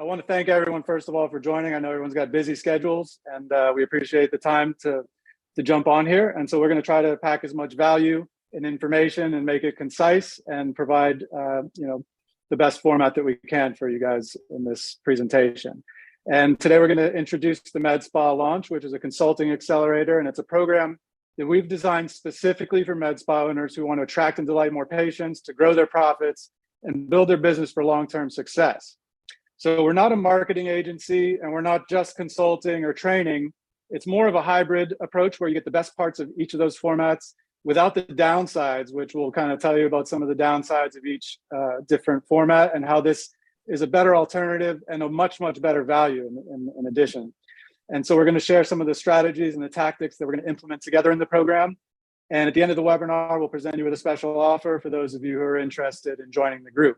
I want to thank everyone, first of all, for joining. I know everyone's got busy schedules, and we appreciate the time to jump on here. And so we're going to try to pack as much value and information and make it concise and provide the best format that we can for you guys in this presentation. And today we're going to introduce the MedSpa Launch, which is a consulting accelerator, and it's a program that we've designed specifically for med spa owners who want to attract and delight more patients, to grow their profits and build their business for long-term success. So we're not a marketing agency, and we're not just consulting or training. It's more of a hybrid approach where you get the best parts of each of those formats without the downsides, which we'll kind of tell you about some of the downsides of each different format and how this is a better alternative and a much, much better value in addition. And so we're going to share some of the strategies and the tactics that we're going to implement together in the program. And at the end of the webinar, we'll present you with a special offer for those of you who are interested in joining the group.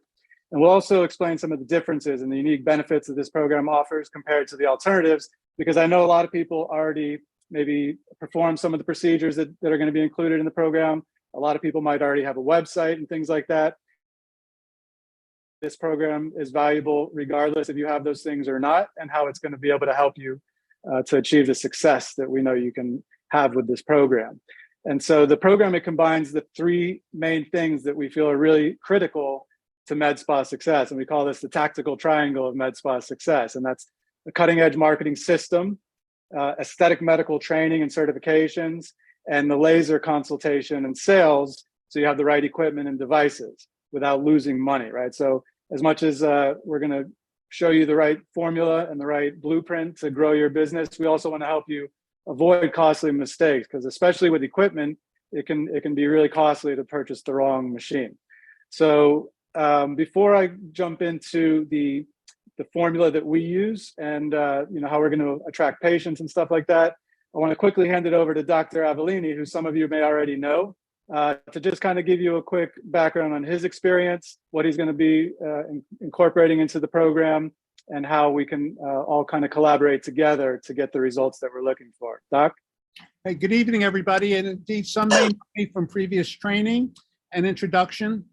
And we'll also explain some of the differences and the unique benefits that this program offers compared to the alternatives, because I know a lot of people already maybe perform some of the procedures that are going to be included in the program. A lot of people might already have a website and things like that. This program is valuable regardless if you have those things or not, and how it's going to be able to help you to achieve the success that we know you can have with this program. And so the program, it combines the three main things that we feel are really critical to med spa success. And we call this the tactical triangle of med spa success. And that's the cutting edge marketing system, aesthetic medical training and certifications, and the laser consultation and sales. So you have the right equipment and devices without losing money, right? So as much as we're going to show you the right formula and the right blueprint to grow your business, we also want to help you avoid costly mistakes, because especially with equipment, it can be really costly to purchase the wrong machine. So before I jump into the formula that we use and how we're going to attract patients and stuff like that, I want to quickly hand it over to Dr. Avellini, who some of you may already know, to just kind of give you a quick background on his experience, what he's going to be incorporating into the program, and how we can all kind of collaborate together to get the results that we're looking for. Doc? Hey, good evening, everybody. And indeed, some may know me from previous training and introduction.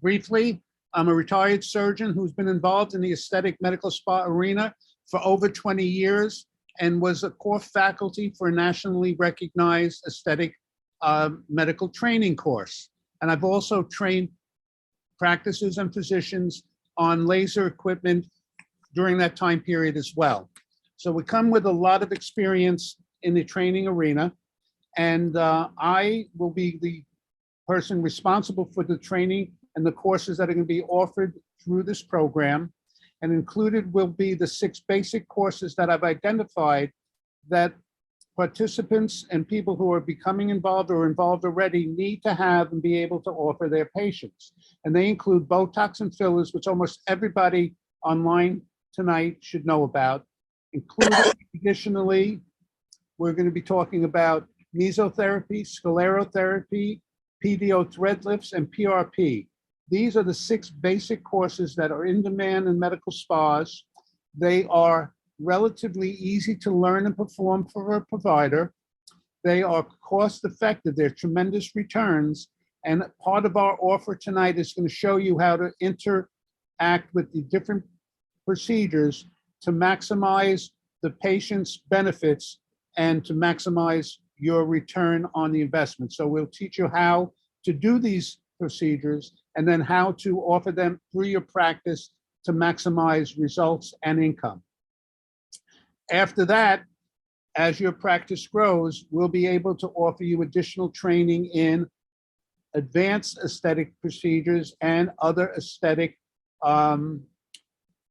Briefly, I'm a retired surgeon who's been involved in the aesthetic medical spa arena for over 20 years and was a core faculty for a nationally recognized aesthetic medical training course. And I've also trained practices and physicians on laser equipment during that time period as well. So we come with a lot of experience in the training arena, and I will be the person responsible for the training and the courses that are going to be offered through this program. And included will be the 6 basic courses that I've identified that participants and people who are becoming involved or involved already need to have and be able to offer their patients. And they include Botox and fillers, which almost everybody online tonight should know about. Including, additionally, we're going to be talking about mesotherapy, sclerotherapy, PDO thread lifts, and PRP. These are the 6 basic courses that are in demand in medical spas. They are relatively easy to learn and perform for a provider. They are cost effective. They're tremendous returns. And part of our offer tonight is going to show you how to interact with the different procedures to maximize the patient's benefits and to maximize your return on the investment. So we'll teach you how to do these procedures and then how to offer them through your practice to maximize results and income. After that, as your practice grows, we'll be able to offer you additional training in advanced aesthetic procedures and other aesthetic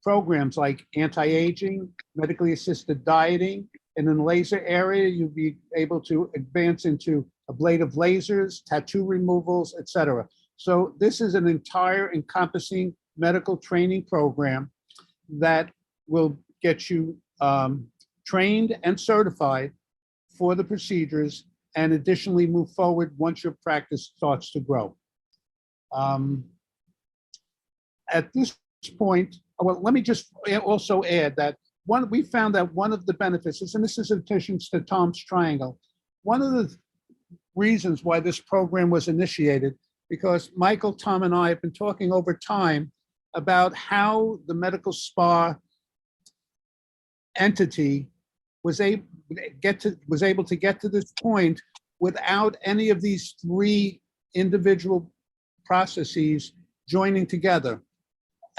programs like anti-aging, medically assisted dieting. And in the laser area, you'll be able to advance into ablative lasers, tattoo removals, etc. So this is an entire encompassing medical training program that will get you trained and certified for the procedures, and additionally move forward once your practice starts to grow. At this point, well, let me just also add that we found that one of the benefits, and this is in addition to Tom's triangle, one of the reasons why this program was initiated, because Michael, Tom, and I have been talking over time about how the medical spa entity was able to get to this point without any of these three individual processes joining together.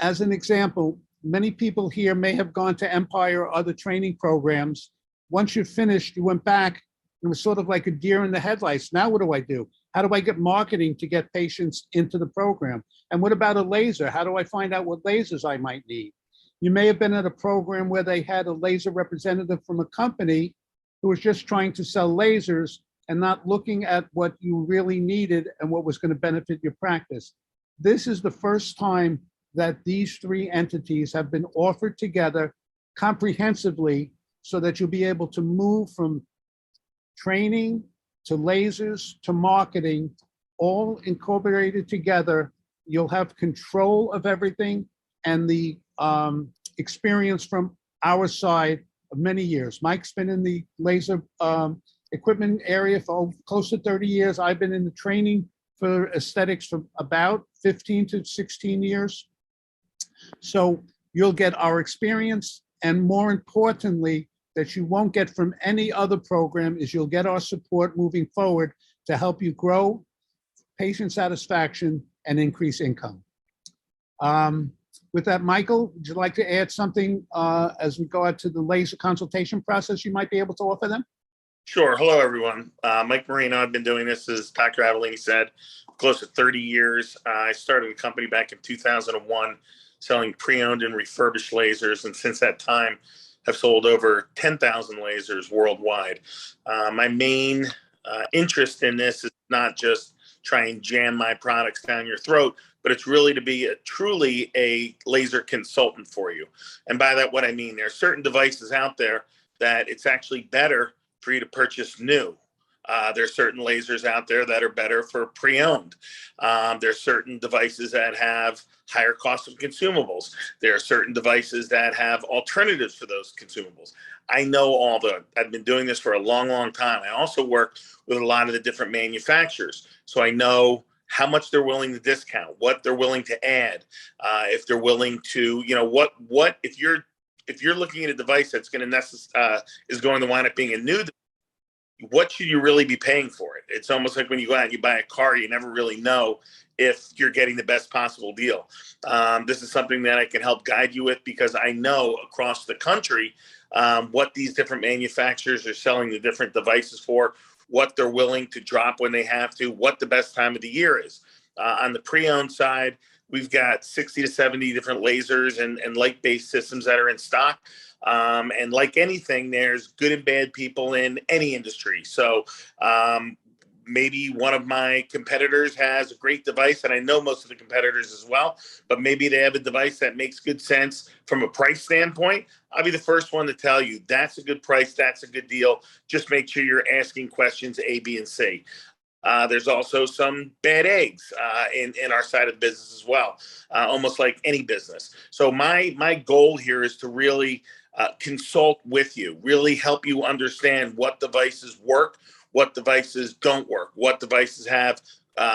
As an example, many people here may have gone to Empire or other training programs. Once you finished, you went back and it was sort of like a deer in the headlights. Now what do I do? How do I get marketing to get patients into the program? And what about a laser? How do I find out what lasers I might need? You may have been at a program where they had a laser representative from a company who was just trying to sell lasers and not looking at what you really needed and what was going to benefit your practice. This is the first time that these three entities have been offered together comprehensively so that you'll be able to move from training to lasers to marketing, all incorporated together. You'll have control of everything and the experience from our side of many years. Mike's been in the laser equipment area for close to 30 years. I've been in the training for aesthetics for about 15 to 16 years. So you'll get our experience, and more importantly, that you won't get from any other program is you'll get our support moving forward to help you grow patient satisfaction and increase income. With that, Michael, would you like to add something as we go out to the laser consultation process you might be able to offer them? Sure. Hello, everyone. Mike Marino. I've been doing this, as Dr. Avellini said, close to 30 years. I started a company back in 2001 selling pre-owned and refurbished lasers, and since that time have sold over 10,000 lasers worldwide. My main interest in this is not just try and jam my products down your throat, but it's really to be truly a laser consultant for you. And by that, what I mean, there are certain devices out there that it's actually better for you to purchase new. There are certain lasers out there that are better for pre-owned. There are certain devices that have higher cost of consumables. There are certain devices that have alternatives for those consumables. I know I've been doing this for a long, long time. I also work with a lot of the different manufacturers. So I know how much they're willing to discount, what they're willing to add, if they're willing to, if you're looking at a device that's going to is going to wind up being a new, what should you really be paying for it? It's almost like when you go out and you buy a car, you never really know if you're getting the best possible deal. This is something that I can help guide you with, because I know across the country what these different manufacturers are selling the different devices for, what they're willing to drop when they have to, what the best time of the year is. On the pre-owned side, we've got 60 to 70 different lasers and light-based systems that are in stock. And like anything, there's good and bad people in any industry. So maybe one of my competitors has a great device, and I know most of the competitors as well, but maybe they have a device that makes good sense from a price standpoint. I'll be the first one to tell you that's a good price, that's a good deal. Just make sure you're asking questions A, B, and C. There's also some bad eggs in our side of the business as well, almost like any business. So my goal here is to really consult with you, really help you understand what devices work, what devices don't work, what devices have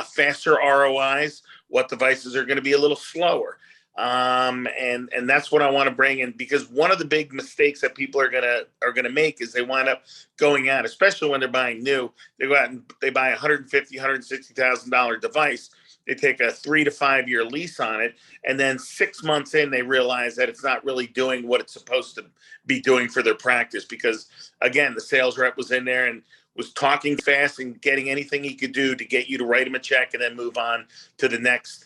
faster ROIs, what devices are going to be a little slower. And that's what I want to bring in, because one of the big mistakes that people are gonna make is they wind up going out, especially when they're buying new. They go out and they buy $150,000, $160,000 device. They take a 3 to 5 year lease on it, and then 6 months in, they realize that it's not really doing what it's supposed to be doing for their practice, because again, the sales rep was in there and was talking fast and getting anything he could do to get you to write him a check and then move on to the next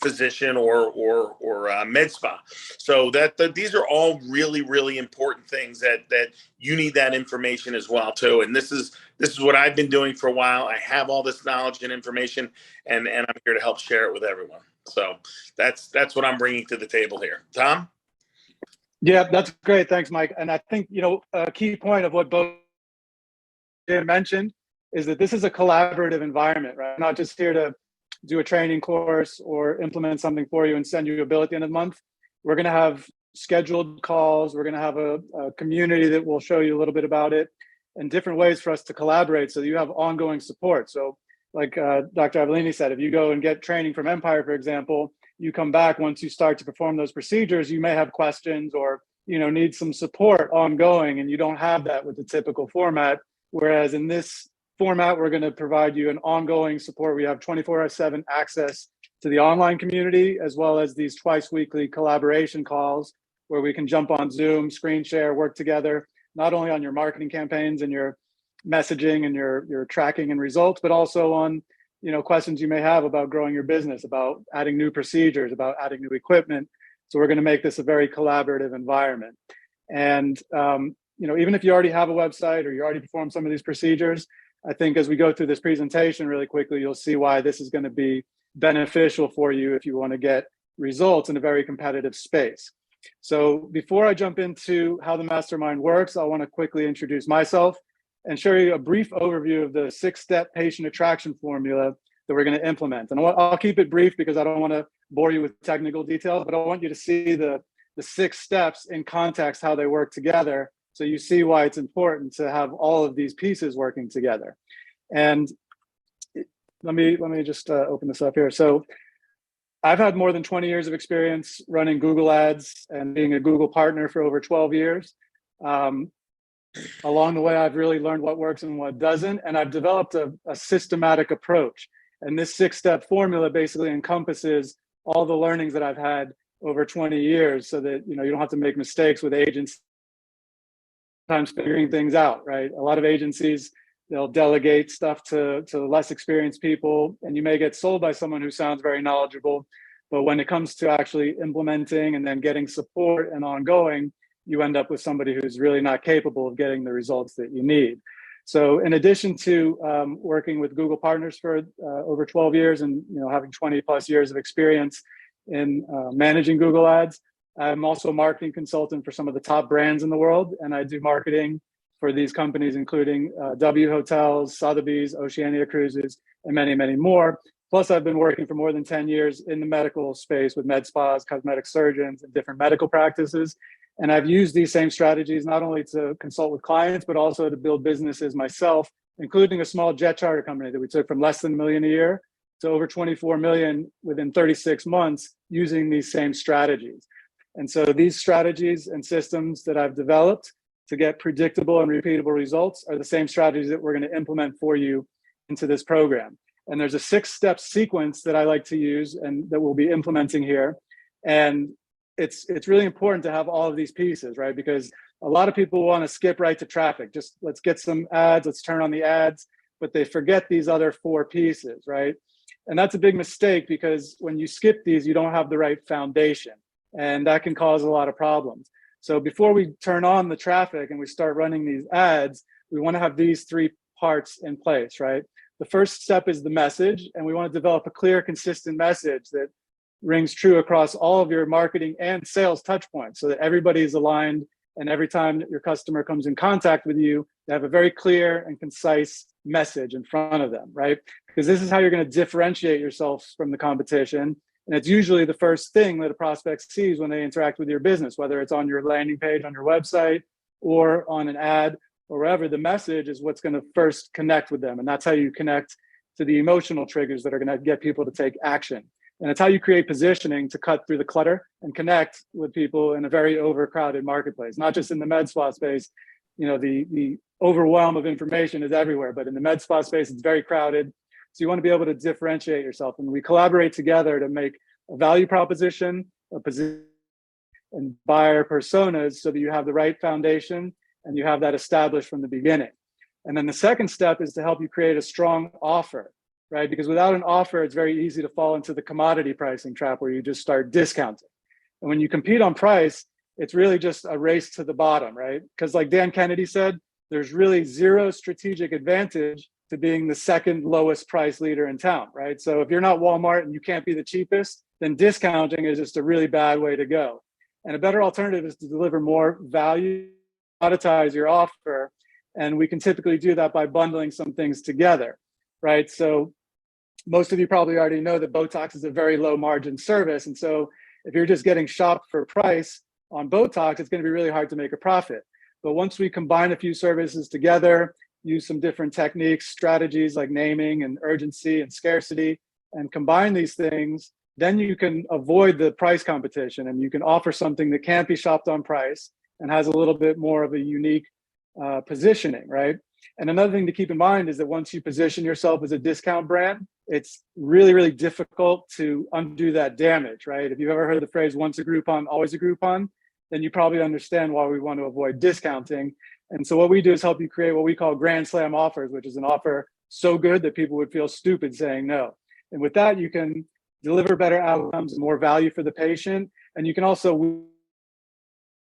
physician or med spa. So these are all really, really important things that you need that information as well too. And this is what I've been doing for a while. I have all this knowledge and information, and I'm here to help share it with everyone. So that's what I'm bringing to the table here. Tom? Yeah, that's great. Thanks, Mike. And I think, a key point of what both mentioned is that this is a collaborative environment, right? Not just here to do a training course or implement something for you and send you a bill at the end of the month. We're going to have scheduled calls. We're going to have a community that will show you a little bit about it and different ways for us to collaborate so that you have ongoing support. So like Dr. Avellini said, if you go and get training from Empire, for example, you come back once you start to perform those procedures, you may have questions or need some support ongoing, and you don't have that with the typical format. Whereas in this format, we're going to provide you an ongoing support. We have 24/7 access to the online community, as well as these twice weekly collaboration calls where we can jump on Zoom, screen share, work together, not only on your marketing campaigns and your messaging and your tracking and results, but also on questions you may have about growing your business, about adding new procedures, about adding new equipment. So we're going to make this a very collaborative environment. And even if you already have a website or you already perform some of these procedures, I think as we go through this presentation really quickly, you'll see why this is going to be beneficial for you if you want to get results in a very competitive space. So before I jump into how the mastermind works, I want to quickly introduce myself and show you a brief overview of the 6-step patient attraction formula that we're going to implement. And I'll keep it brief because I don't want to bore you with technical details, but I want you to see the 6 steps in context, how they work together, so you see why it's important to have all of these pieces working together. And let me just open this up here. So I've had more than 20 years of experience running Google Ads and being a Google partner for over 12 years. Along the way, I've really learned what works and what doesn't, and I've developed a systematic approach. And this 6-step formula basically encompasses all the learnings that I've had over 20 years, so that you don't have to make mistakes with agents. Sometimes figuring things out, right? A lot of agencies, they'll delegate stuff to less experienced people, and you may get sold by someone who sounds very knowledgeable, but when it comes to actually implementing and then getting support and ongoing, you end up with somebody who's really not capable of getting the results that you need. So in addition to working with Google partners for over 12 years and having 20 plus years of experience in managing Google Ads, I'm also a marketing consultant for some of the top brands in the world, and I do marketing for these companies, including W Hotels, Sotheby's, Oceania Cruises, and many, many more. Plus, I've been working for more than 10 years in the medical space with med spas, cosmetic surgeons, and different medical practices. And I've used these same strategies not only to consult with clients, but also to build businesses myself, including a small jet charter company that we took from less than $1 million a year to over 24 million within 36 months using these same strategies. And so these strategies and systems that I've developed to get predictable and repeatable results are the same strategies that we're going to implement for you into this program. And there's a 6-step sequence that I like to use and that we'll be implementing here. And it's really important to have all of these pieces, right? Because a lot of people want to skip right to traffic. Just let's get some ads, let's turn on the ads, but they forget these other 4 pieces, right? And that's a big mistake, because when you skip these, you don't have the right foundation, and that can cause a lot of problems. So before we turn on the traffic and we start running these ads, we want to have these 3 parts in place, right? The first step is the message, and we want to develop a clear, consistent message that rings true across all of your marketing and sales touch points, so that everybody is aligned, and every time that your customer comes in contact with you, they have a very clear and concise message in front of them, right? Because this is how you're going to differentiate yourself from the competition. And it's usually the first thing that a prospect sees when they interact with your business, whether it's on your landing page, on your website, or on an ad, or wherever. The message is what's going to first connect with them. And that's how you connect to the emotional triggers that are going to get people to take action. And it's how you create positioning to cut through the clutter and connect with people in a very overcrowded marketplace. Not just in the med spa space, the overwhelm of information is everywhere, but in the med spa space, it's very crowded. So you want to be able to differentiate yourself. And we collaborate together to make a value proposition, a position, and buyer personas, so that you have the right foundation and you have that established from the beginning. And then the second step is to help you create a strong offer, right? Because without an offer, it's very easy to fall into the commodity pricing trap where you just start discounting. And when you compete on price, it's really just a race to the bottom, right? Because like Dan Kennedy said, there's really zero strategic advantage to being the second lowest price leader in town, right? So if you're not Walmart and you can't be the cheapest, then discounting is just a really bad way to go. And a better alternative is to deliver more value, monetize your offer. And we can typically do that by bundling some things together, right? So most of you probably already know that Botox is a very low margin service. And so if you're just getting shopped for price on Botox, it's going to be really hard to make a profit. But once we combine a few services together, use some different techniques, strategies like naming and urgency and scarcity, and combine these things, then you can avoid the price competition and you can offer something that can't be shopped on price and has a little bit more of a unique positioning, right? And another thing to keep in mind is that once you position yourself as a discount brand, it's really, really difficult to undo that damage, right? If you've ever heard the phrase, once a Groupon, always a Groupon, then you probably understand why we want to avoid discounting. And so what we do is help you create what we call Grand Slam offers, which is an offer so good that people would feel stupid saying no. And with that, you can deliver better outcomes, more value for the patient, and you can also win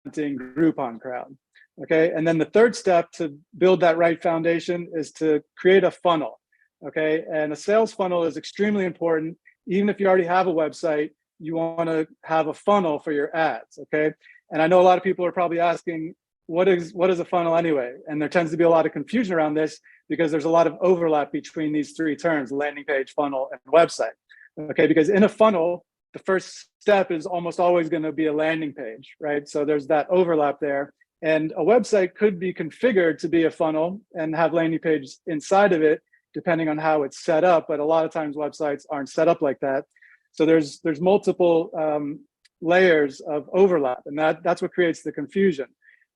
Groupon crowd. Okay, and then the third step to build that right foundation is to create a funnel. Okay, and a sales funnel is extremely important. Even if you already have a website, you want to have a funnel for your ads. Okay, and I know a lot of people are probably asking, what is a funnel anyway? And there tends to be a lot of confusion around this because there's a lot of overlap between these three terms: landing page, funnel, and website. Okay, because in a funnel, the first step is almost always going to be a landing page, right? So there's that overlap there. And a website could be configured to be a funnel and have landing pages inside of it, depending on how it's set up. But a lot of times websites aren't set up like that. So there's multiple layers of overlap, and that's what creates the confusion.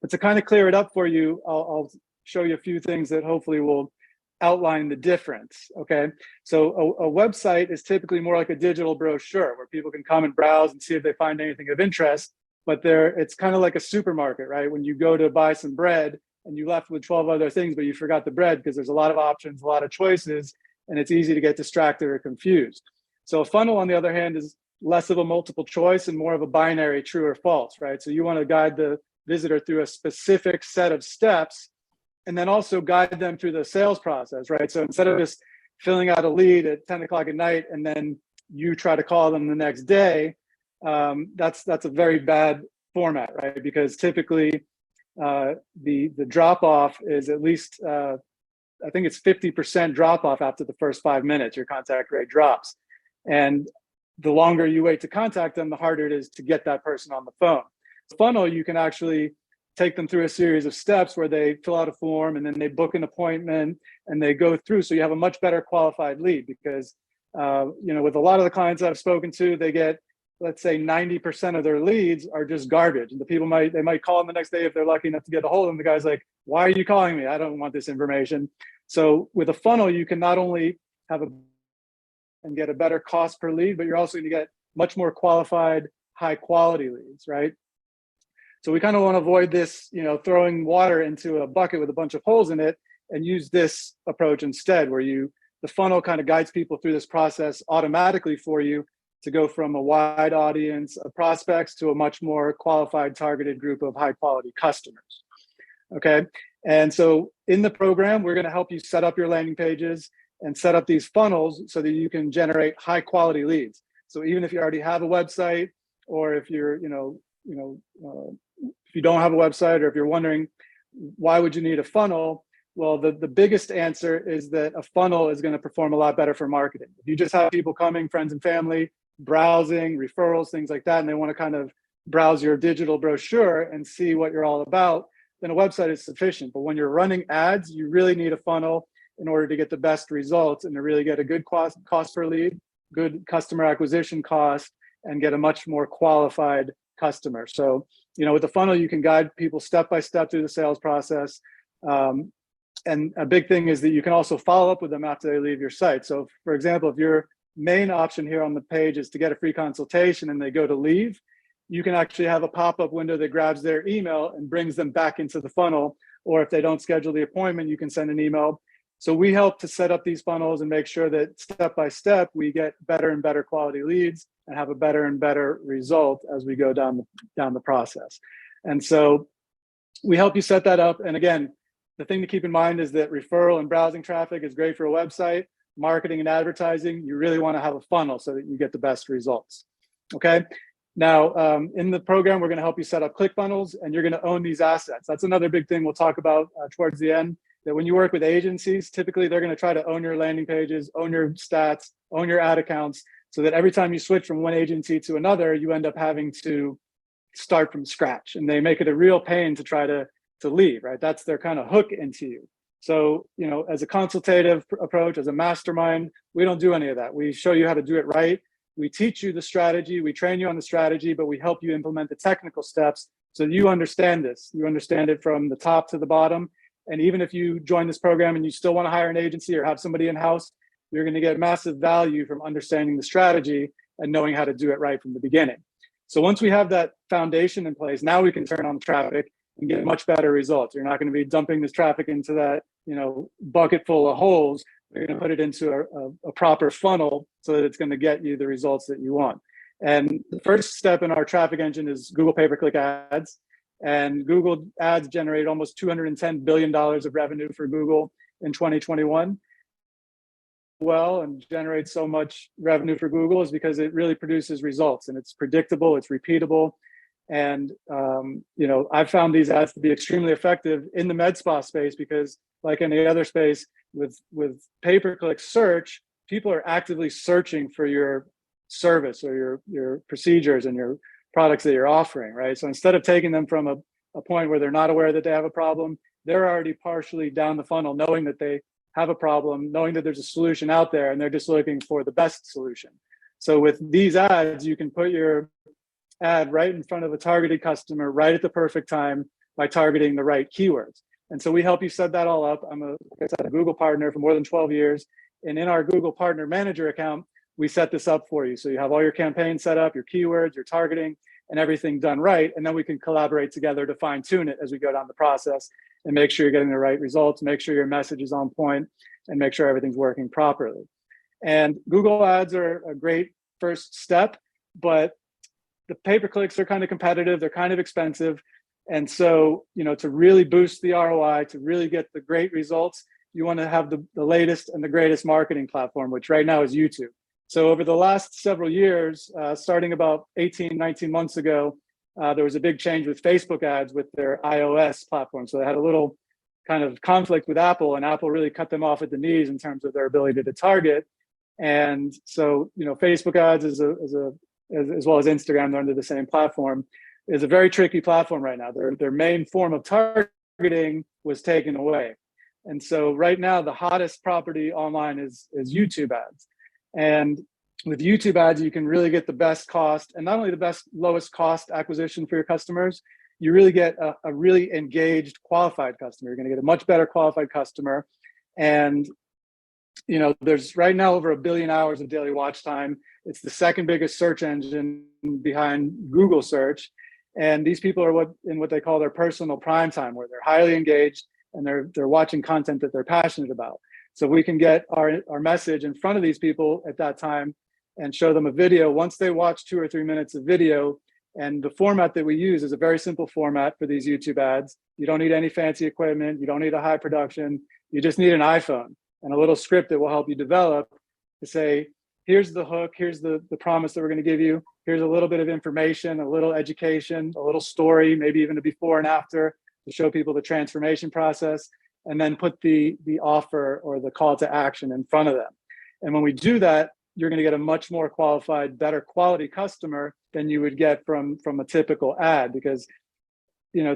But to kind of clear it up for you, I'll show you a few things that hopefully will outline the difference. Okay, so a website is typically more like a digital brochure where people can come and browse and see if they find anything of interest. But it's kind of like a supermarket, right? When you go to buy some bread and you left with 12 other things, but you forgot the bread because there's a lot of options, a lot of choices, and it's easy to get distracted or confused. So a funnel, on the other hand, is less of a multiple choice and more of a binary true or false, right? So you want to guide the visitor through a specific set of steps and then also guide them through the sales process, right? So instead of just filling out a lead at 10 o'clock at night and then you try to call them the next day, that's a very bad format, right? Because typically the drop off is at least I think it's 50% drop off after the first 5 minutes. Your contact rate drops, and the longer you wait to contact them, the harder it is to get that person on the phone. Funnel, you can actually take them through a series of steps where they fill out a form and then they book an appointment and they go through. So you have a much better qualified lead because with a lot of the clients I've spoken to, they get, let's say 90% of their leads are just garbage. And the people they might call them the next day if they're lucky enough to get a hold of them. The guy's like, why are you calling me? I don't want this information. So with a funnel, you can not only and get a better cost per lead, but you're also going to get much more qualified, high quality leads, right? So we kind of want to avoid this, throwing water into a bucket with a bunch of holes in it, and use this approach instead, where the funnel kind of guides people through this process automatically for you to go from a wide audience of prospects to a much more qualified, targeted group of high quality customers. Okay. And so in the program, we're going to help you set up your landing pages and set up these funnels so that you can generate high quality leads. So even if you already have a website, or if you're, if you don't have a website, or if you're wondering why would you need a funnel, well, the biggest answer is that a funnel is going to perform a lot better for marketing. If you just have people coming, friends and family, browsing, referrals, things like that, and they want to kind of browse your digital brochure and see what you're all about, then a website is sufficient. But when you're running ads, you really need a funnel in order to get the best results and to really get a good cost per lead, good customer acquisition cost, and get a much more qualified customer. So, with a funnel, you can guide people step by step through the sales process. And a big thing is that you can also follow up with them after they leave your site. So for example, if your main option here on the page is to get a free consultation and they go to leave, you can actually have a pop-up window that grabs their email and brings them back into the funnel. Or if they don't schedule the appointment, you can send an email. So we help to set up these funnels and make sure that step by step, we get better and better quality leads and have a better and better result as we go down the process. And so we help you set that up. And again, the thing to keep in mind is that referral and browsing traffic is great for a website. Marketing and advertising, you really want to have a funnel so that you get the best results. Okay. Now, in the program, we're going to help you set up ClickFunnels, and you're going to own these assets. That's another big thing we'll talk about towards the end, that when you work with agencies, typically they're going to try to own your landing pages, own your stats, own your ad accounts, so that every time you switch from one agency to another, you end up having to start from scratch. And they make it a real pain to try to leave, right? That's their kind of hook into you. So, as a consultative approach, as a mastermind, we don't do any of that. We show you how to do it right. We teach you the strategy, we train you on the strategy, but we help you implement the technical steps so that you understand this. You understand it from the top to the bottom. And even if you join this program and you still want to hire an agency or have somebody in-house, you're going to get massive value from understanding the strategy and knowing how to do it right from the beginning. So once we have that foundation in place, now we can turn on traffic and get much better results. You're not going to be dumping this traffic into that, bucket full of holes. You're going to put it into a proper funnel so that it's going to get you the results that you want. And the first step in our traffic engine is Google pay-per-click ads. And Google ads generated almost $210 billion of revenue for Google in 2021. Well, and generates so much revenue for Google is because it really produces results, and it's predictable, it's repeatable. And I've found these ads to be extremely effective in the med spa space because, like any other space, with pay-per-click search, people are actively searching for your service or your procedures and your products that you're offering, right? So instead of taking them from a point where they're not aware that they have a problem, they're already partially down the funnel, knowing that they have a problem, knowing that there's a solution out there, and they're just looking for the best solution. So with these ads, you can put your ad right in front of a targeted customer right at the perfect time by targeting the right keywords. And so we help you set that all up. I'm like I said, a Google partner for more than 12 years. And in our Google Partner Manager account, we set this up for you. So you have all your campaigns set up, your keywords, your targeting, and everything done right. And then we can collaborate together to fine tune it as we go down the process and make sure you're getting the right results, make sure your message is on point, and make sure everything's working properly. And Google ads are a great first step, but the pay-per-clicks are kind of competitive, they're kind of expensive. And so, to really boost the ROI, to really get the great results, you want to have the latest and the greatest marketing platform, which right now is YouTube. So over the last several years, starting about 18, 19 months ago, there was a big change with Facebook ads with their iOS platform. So they had a little kind of conflict with Apple, and Apple really cut them off at the knees in terms of their ability to target. And so, Facebook ads as well as Instagram, they're under the same platform, is a very tricky platform right now. Their main form of targeting was taken away. And so right now, the hottest property online is YouTube ads. And with YouTube ads, you can really get the best cost, and not only the best, lowest cost acquisition for your customers, you really get a really engaged, qualified customer. You're going to get a much better qualified customer. And, there's right now over 1 billion hours of daily watch time. It's the second biggest search engine behind Google search. And these people are in what they call their personal prime time, where they're highly engaged and they're watching content that they're passionate about. So we can get our message in front of these people at that time and show them a video. Once they watch 2 or 3 minutes of video, and the format that we use is a very simple format for these YouTube ads. You don't need any fancy equipment. You don't need a high production. You just need an iPhone and a little script that will help you develop to say, here's the hook, here's the promise that we're going to give you. Here's a little bit of information, a little education, a little story, maybe even a before and after to show people the transformation process, and then put the offer or the call to action in front of them. And when we do that, you're going to get a much more qualified, better quality customer than you would get from a typical ad, because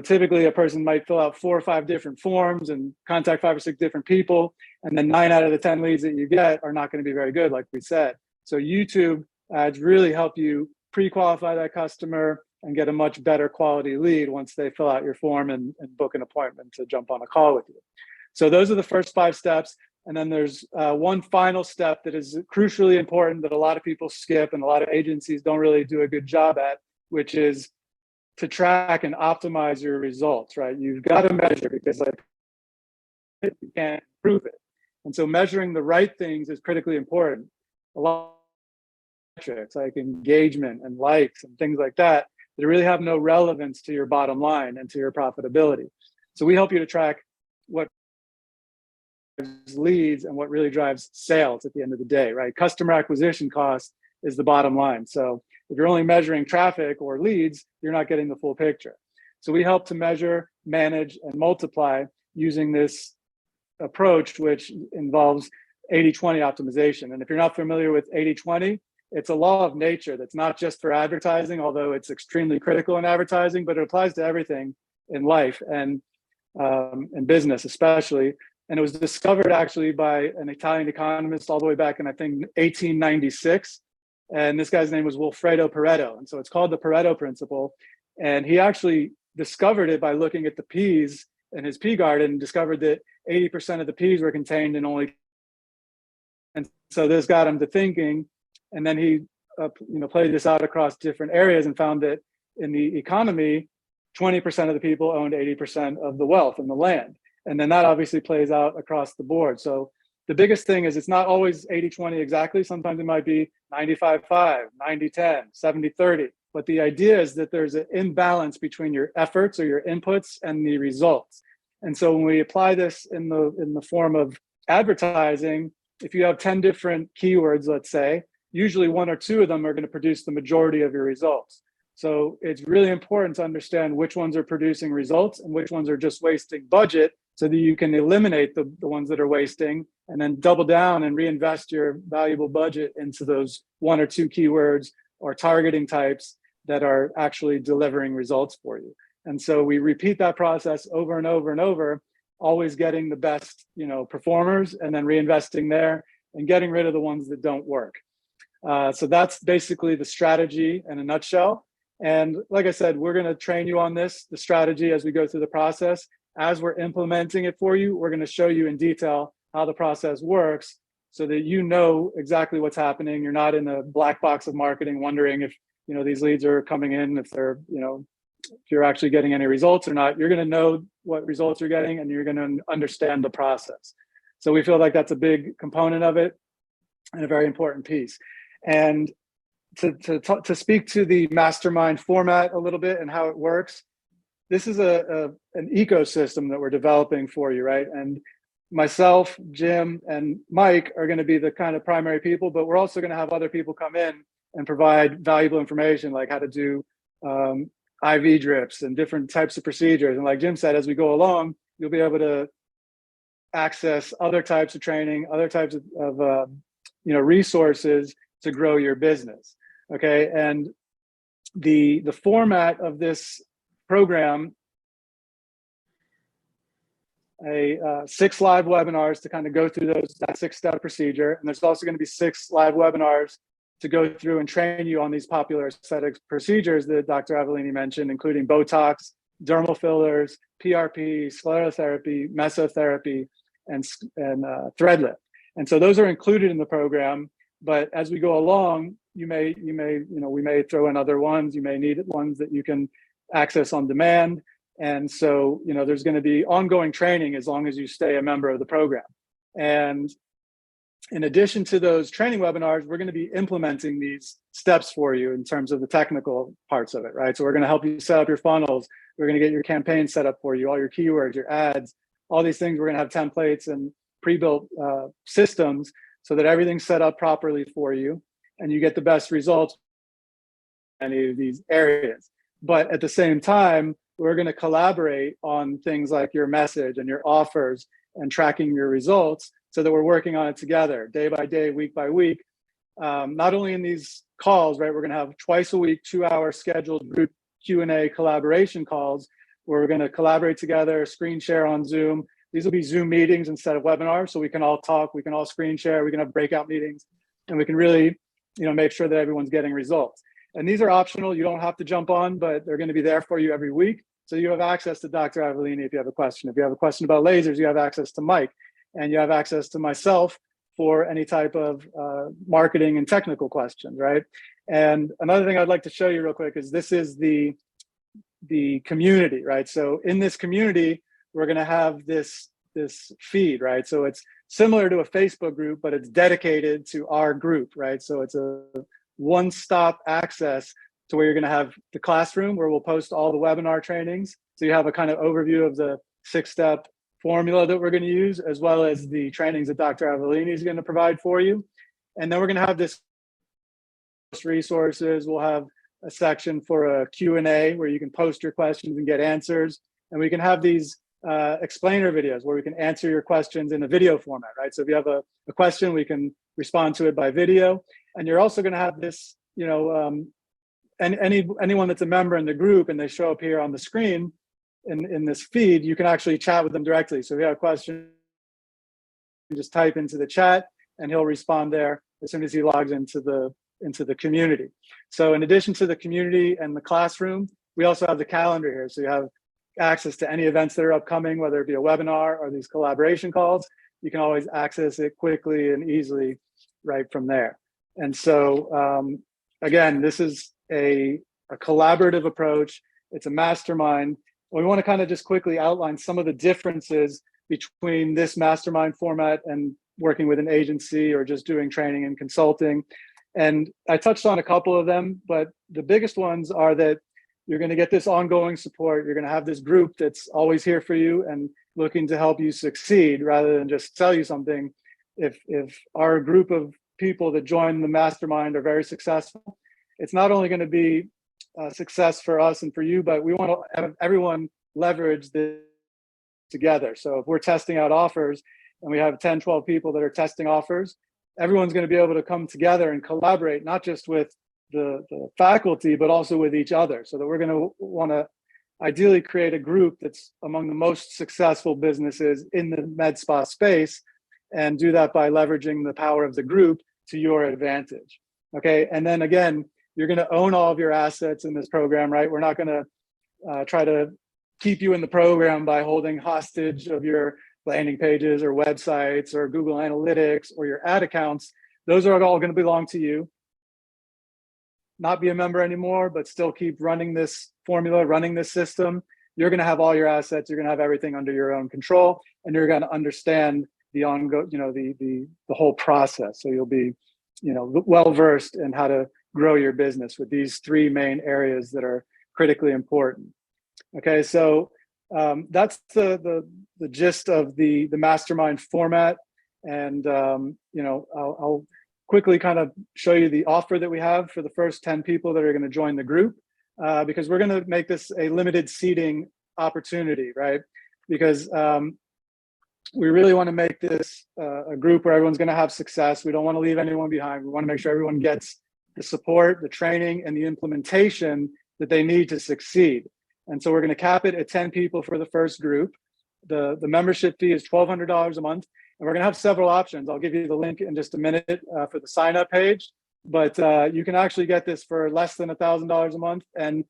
typically a person might fill out 4 or 5 different forms and contact 5 or 6 different people, and then 9 out of the 10 leads that you get are not going to be very good, like we said. So YouTube ads really help you pre-qualify that customer and get a much better quality lead once they fill out your form and book an appointment to jump on a call with you. So those are the first 5 steps. And then there's one final step that is crucially important that a lot of people skip and a lot of agencies don't really do a good job at, which is to track and optimize your results, right? You've got to measure, because you can't prove it. And so measuring the right things is critically important. A lot of metrics like engagement and likes and things like that really have no relevance to your bottom line and to your profitability. So we help you to track what leads and what really drives sales at the end of the day, right? Customer acquisition cost is the bottom line. So if you're only measuring traffic or leads, you're not getting the full picture. So we help to measure, manage, and multiply using this approach, which involves 80-20 optimization. And if you're not familiar with 80-20, it's a law of nature that's not just for advertising, although it's extremely critical in advertising, but it applies to everything in life and business especially. And it was discovered actually by an Italian economist all the way back in, I think, 1896. And this guy's name was Wilfredo Pareto. And so it's called the Pareto principle. And he actually discovered it by looking at the peas in his pea garden and discovered that 80% of the peas were contained in only. And so this got him to thinking. And then he played this out across different areas and found that in the economy, 20% of the people owned 80% of the wealth and the land. And then that obviously plays out across the board. So the biggest thing is it's not always 80-20 exactly. Sometimes it might be 95-5, 90-10, 70-30. But the idea is that there's an imbalance between your efforts or your inputs and the results. And so when we apply this in the form of advertising, if you have 10 different keywords, let's say, usually one or two of them are going to produce the majority of your results. So it's really important to understand which ones are producing results and which ones are just wasting budget, so that you can eliminate the ones that are wasting and then double down and reinvest your valuable budget into those one or two keywords or targeting types that are actually delivering results for you. And so we repeat that process over and over and over, always getting the best, performers and then reinvesting there and getting rid of the ones that don't work. So that's basically the strategy in a nutshell. And like I said, we're going to train you on the strategy as we go through the process. As we're implementing it for you, we're going to show you in detail how the process works so that you know exactly what's happening. You're not in a black box of marketing wondering if, these leads are coming in, if they're, if you're actually getting any results or not. You're going to know what results you're getting and you're going to understand the process. So we feel like that's a big component of it and a very important piece. And to speak to the mastermind format a little bit and how it works, this is an ecosystem that we're developing for you, right? And myself, Jim, and Mike are going to be the kind of primary people, but we're also going to have other people come in and provide valuable information, like how to do IV drips and different types of procedures. And like Jim said, as we go along, you'll be able to access other types of training, other types of resources to grow your business. Okay, and the format of this program, 6 live webinars to kind of go through that 6-step procedure. And there's also going to be 6 live webinars to go through and train you on these popular aesthetic procedures that Dr. Avellini mentioned, including Botox, dermal fillers, PRP, sclerotherapy, mesotherapy, and thread lift. And so those are included in the program. But as we go along, we may throw in other ones. You may need ones that you can access on demand. And so, there's going to be ongoing training as long as you stay a member of the program. And in addition to those training webinars, we're going to be implementing these steps for you in terms of the technical parts of it, right? So we're going to help you set up your funnels. We're going to get your campaign set up for you, all your keywords, your ads, all these things. We're going to have templates and pre-built systems so that everything's set up properly for you and you get the best results in any of these areas. But at the same time, we're going to collaborate on things like your message and your offers and tracking your results so that we're working on it together day by day, week by week. Not only in these calls, right? We're going to have twice a week, 2-hour scheduled group Q&A collaboration calls where we're going to collaborate together, screen share on Zoom. These will be Zoom meetings instead of webinars. So we can all talk, we can all screen share, we can have breakout meetings, and we can really, make sure that everyone's getting results. And these are optional. You don't have to jump on, but they're going to be there for you every week. So you have access to Dr. Avellini if you have a question. If you have a question about lasers, you have access to Mike, and you have access to myself for any type of marketing and technical questions, right? And another thing I'd like to show you real quick is this is the community, right? So in this community, we're going to have this feed, right? So it's similar to a Facebook group, but it's dedicated to our group, right? So it's a one-stop access to where you're going to have the classroom where we'll post all the webinar trainings. So you have a kind of overview of the 6-step formula that we're going to use, as well as the trainings that Dr. Avellini is going to provide for you. And then we're going to have this resources. We'll have a section for a Q&A where you can post your questions and get answers. And we can have these explainer videos where we can answer your questions in a video format, right? So if you have a question, we can respond to it by video. And you're also going to have this, anyone that's a member in the group and they show up here on the screen in this feed, you can actually chat with them directly. So if you have a question, you just type into the chat and he'll respond there as soon as he logs into the into the community. So in addition to the community and the classroom, we also have the calendar here. So you have access to any events that are upcoming, whether it be a webinar or these collaboration calls. You can always access it quickly and easily right from there. And so again, this is a collaborative approach. It's a mastermind. We want to kind of just quickly outline some of the differences between this mastermind format and working with an agency or just doing training and consulting. And I touched on a couple of them, but the biggest ones are that you're going to get this ongoing support. You're going to have this group that's always here for you and looking to help you succeed rather than just sell you something. If our group of people that join the mastermind are very successful, it's not only going to be a success for us and for you, but we want to have everyone leverage this together. So if we're testing out offers and we have 10, 12 people that are testing offers, everyone's going to be able to come together and collaborate, not just with the faculty, but also with each other. So that we're going to want to ideally create a group that's among the most successful businesses in the med spa space, and do that by leveraging the power of the group to your advantage. Okay. And then again, you're going to own all of your assets in this program, right? We're not going to try to keep you in the program by holding hostage of your landing pages or websites or Google Analytics or your ad accounts. Those are all going to belong to you. Not be a member anymore, but still keep running this formula, running this system. You're going to have all your assets. You're going to have everything under your own control, and you're going to understand the ongoing, the whole process. So you'll be, well versed in how to grow your business with these three main areas that are critically important. Okay, so that's the gist of the mastermind format, and I'll quickly kind of show you the offer that we have for the first 10 people that are going to join the group, because we're going to make this a limited seating opportunity, right? Because we really want to make this a group where everyone's going to have success. We don't want to leave anyone behind. We want to make sure everyone gets the support, the training, and the implementation that they need to succeed. And so we're going to cap it at 10 people for the first group. The membership fee is $1,200 a month. And we're going to have several options. I'll give you the link in just a minute for the sign up page. But you can actually get this for less than $1,000 a month, and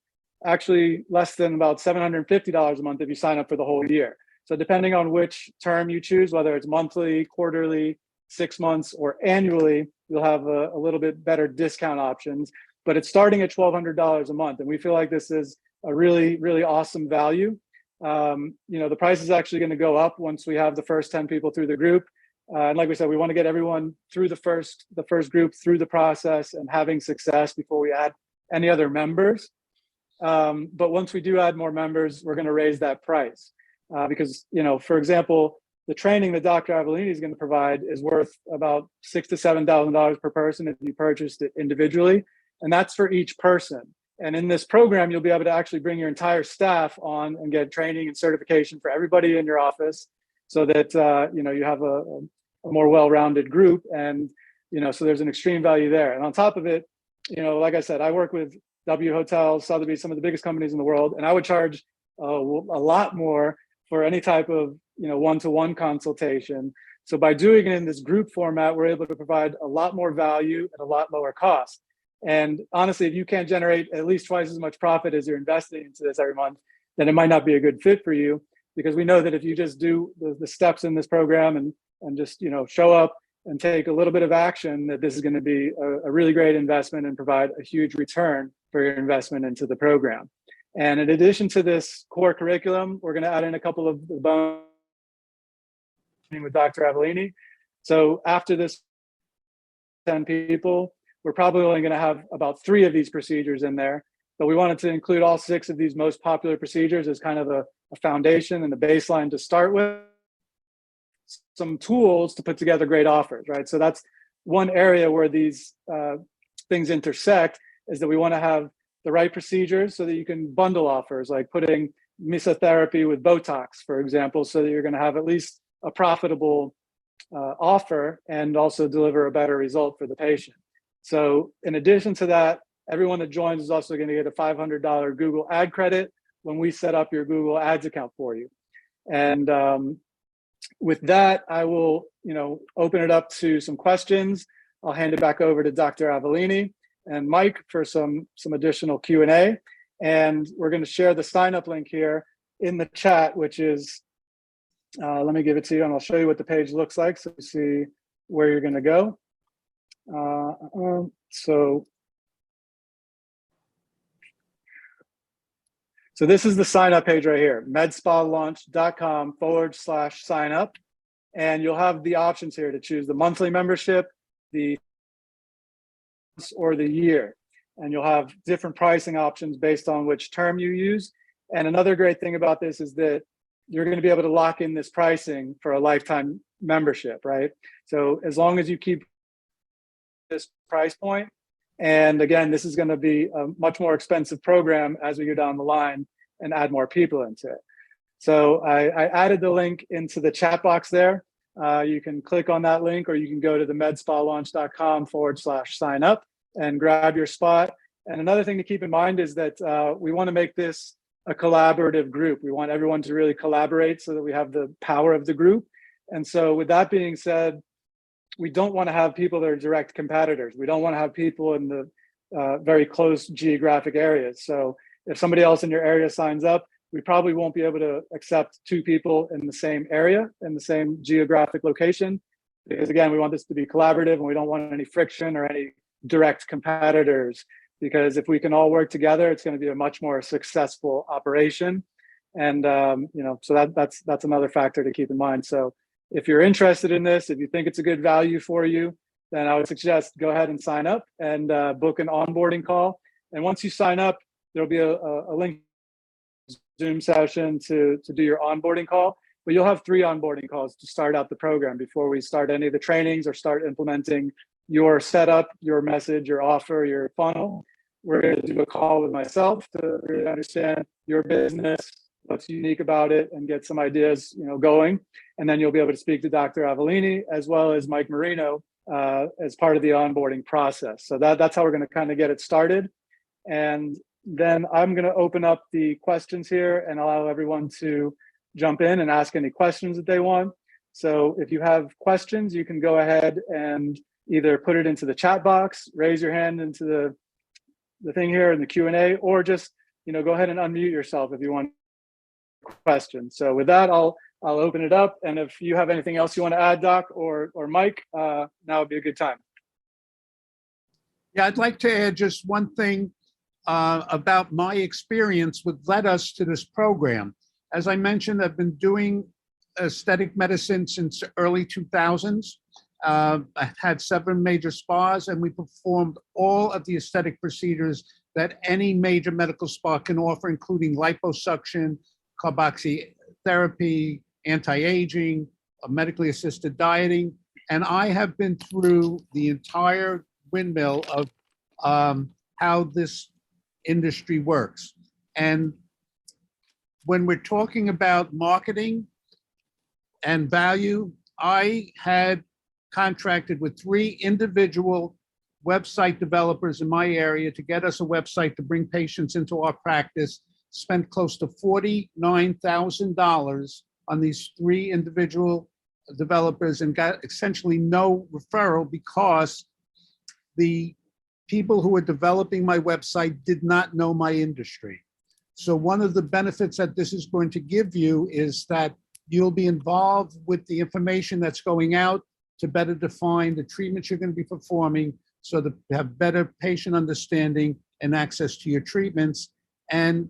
actually less than about $750 a month if you sign up for the whole year. So depending on which term you choose, whether it's monthly, quarterly, 6 months, or annually, you'll have a little bit better discount options. But it's starting at $1,200 a month. And we feel like this is a really, really awesome value. The price is actually going to go up once we have the first 10 people through the group. And like we said, we want to get everyone through the first group, through the process, and having success before we add any other members. But once we do add more members, we're going to raise that price. Because, for example, the training that Dr. Avellini is going to provide is worth about $6,000 to $7,000 per person if you purchased it individually. And that's for each person. And in this program, you'll be able to actually bring your entire staff on and get training and certification for everybody in your office, so that you have a more well-rounded group. And so there's an extreme value there. And on top of it, like I said, I work with W Hotels, Sotheby's, some of the biggest companies in the world, and I would charge a lot more for any type of one-to-one consultation. So by doing it in this group format, we're able to provide a lot more value at a lot lower cost. And honestly, if you can't generate at least twice as much profit as you're investing into this every month, then it might not be a good fit for you, because we know that if you just do the steps in this program and just show up and take a little bit of action, that this is going to be a really great investment and provide a huge return for your investment into the program. And in addition to this core curriculum, we're going to add in a couple of the bones with Dr. Avellini. So after this 10 people, we're probably only going to have about 3 of these procedures in there, but we wanted to include all 6 of these most popular procedures as kind of a foundation and a baseline to start with, some tools to put together great offers, right? So that's one area where these things intersect, is that we want to have the right procedures so that you can bundle offers, like putting mesotherapy with Botox, for example, so that you're going to have at least a profitable offer and also deliver a better result for the patient. So in addition to that, everyone that joins is also going to get a $500 Google ad credit when we set up your Google Ads account for you. And with that, I will, open it up to some questions. I'll hand it back over to Dr. Avellini. and Mike for some additional Q&A. And we're going to share the sign up link here in the chat, which is, let me give it to you and I'll show you what the page looks like so you see where you're going to go. So this is the sign up page right here, medspalaunch.com/sign up. And you'll have the options here to choose the monthly membership, or the year. And you'll have different pricing options based on which term you use. And another great thing about this is that you're going to be able to lock in this pricing for a lifetime membership, right? So as long as you keep this price point, and again, this is going to be a much more expensive program as we go down the line and add more people into it. So I added the link into the chat box there. You can click on that link, or you can go to the medspalaunch.com/sign up and grab your spot. And another thing to keep in mind is that we want to make this a collaborative group. We want everyone to really collaborate so that we have the power of the group. And so with that being said, we don't want to have people that are direct competitors. We don't want to have people in the very close geographic areas. So if somebody else in your area signs up, we probably won't be able to accept 2 people in the same area, in the same geographic location. Because again, we want this to be collaborative and we don't want any friction or any direct competitors. Because if we can all work together, it's going to be a much more successful operation. And so that's another factor to keep in mind. So if you're interested in this, if you think it's a good value for you, then I would suggest go ahead and sign up and book an onboarding call. And once you sign up, there'll be a link Zoom session to do your onboarding call. But you'll have 3 onboarding calls to start out the program before we start any of the trainings or start implementing your setup, your message, your offer, your funnel. We're going to do a call with myself to really understand your business, what's unique about it, and get some ideas, going. And then you'll be able to speak to Dr. Avellini as well as Mike Marino as part of the onboarding process. So that's how we're going to kind of get it started. And then I'm going to open up the questions here and allow everyone to jump in and ask any questions that they want. So if you have questions, you can go ahead and either put it into the chat box, raise your hand into the thing here in the Q&A, or just go ahead and unmute yourself if you want questions. So with that, I'll open it up, and if you have anything else you want to add, Doc or Mike, now would be a good time. Yeah, I'd like to add just one thing about my experience what led us to this program. As I mentioned, I've been doing aesthetic medicine since early 2000s. I had 7 major spas, and we performed all of the aesthetic procedures that any major medical spa can offer, including liposuction, carboxytherapy, anti-aging, medically assisted dieting. And I have been through the entire windmill of how this industry works. And when we're talking about marketing and value, I had contracted with 3 individual website developers in my area to get us a website to bring patients into our practice, spent close to $49,000 on these 3 individual developers and got essentially no referral because the people who were developing my website did not know my industry. So one of the benefits that this is going to give you is that you'll be involved with the information that's going out to better define the treatments you're going to be performing so that you have better patient understanding and access to your treatments. And